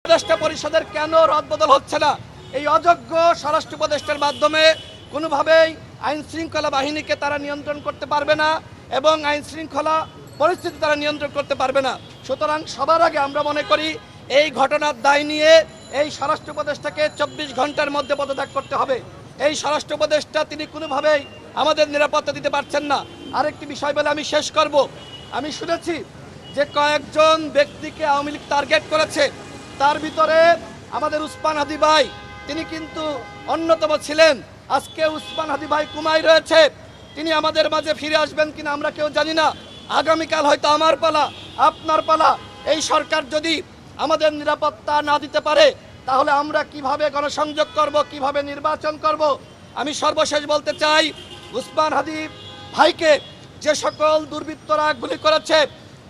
উপদেষ্টা পরিষদের কেন রদবদল হচ্ছে না? এই অযোগ্য স্বরাষ্ট্র উপদেষ্টার মাধ্যমে কোনোভাবেই আইন শৃঙ্খলা বাহিনীকে তারা নিয়ন্ত্রণ করতে পারবে না এবং আইন শৃঙ্খলা পরিস্থিতি তারা নিয়ন্ত্রণ করতে পারবে না। সুতরাং সবার আগে আমরা মনে করি এই ঘটনার দায় নিয়ে এই স্বরাষ্ট্র উপদেষ্টাকে 24 ঘন্টার মধ্যে পদত্যাগ করতে হবে। এই স্বরাষ্ট্র উপদেষ্টা তিনি কোনোভাবেই আমাদের নিরাপত্তা দিতে পারছেন না। আরেকটি বিষয় বলে আমি শেষ করব। আমি শুনেছি যে কয়েকজন ব্যক্তিকে আওয়ামী লীগ টার্গেট করেছে, তার ভিতরে আমাদের উসমান হাদি ভাই তিনি কিন্তু অন্যতম ছিলেন। আজকে উসমান হাদি ভাই কুমায় রয়েছে, তিনি আমাদের মাঝে ফিরে আসবেন কিনা আমরা কেউ জানি না। আগামীকাল হয়তো আমার পালা, আপনার পালা। এই সরকার যদি আমাদের নিরাপত্তা না দিতে পারে তাহলে আমরা কিভাবে গণসংযোগ করব, কিভাবে নির্বাচন করব? আমি সর্বশেষ বলতে চাই, উসমান হাদি ভাইকে যে সকল দুর্বৃত্তরা গুলি করেছে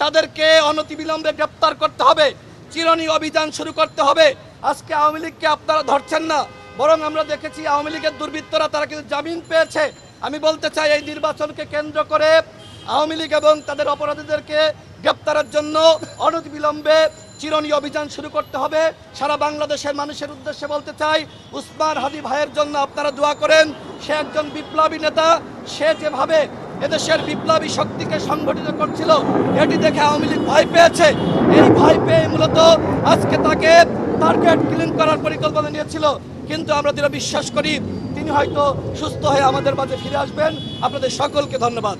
তাদেরকে অনতিবিলম্বে গ্রেপ্তার করতে হবে, চিরনি অভিযান শুরু করতে হবে। আজকে আওয়ামী লীগকে আপনারা ধরছেন না, বরং আমরা দেখেছি আওয়ামী লীগের দুর্বৃত্তরা তারা কিন্তু জামিন পেয়েছে। আমি বলতে চাই এই নির্বাচনকে কেন্দ্র করে আওয়ামী লীগ এবং তাদের অপরাধীদেরকে গ্রেপ্তারের জন্য অনতিবিলম্বে চিরনি অভিযান শুরু করতে হবে। সারা বাংলাদেশের মানুষের উদ্দেশ্যে বলতে চাই, উসমান হাদি ভাইয়ের জন্য আপনারা দোয়া করেন। সে একজন বিপ্লবী নেতা, সে যেভাবে এদেশের বিপ্লবী শক্তিকে সংগঠিত করছিল এটি দেখে আওয়ামী লীগ ভয় পেয়েছে। এই ভয় পেয়ে মূলত আজকে তাকে টার্গেট কিলিং করার পরিকল্পনা নিয়েছিল, কিন্তু আমরা দৃঢ় বিশ্বাস করি তিনি হয়তো সুস্থ হয়ে আমাদের মাঝে ফিরে আসবেন। আপনাদের সকলকে ধন্যবাদ।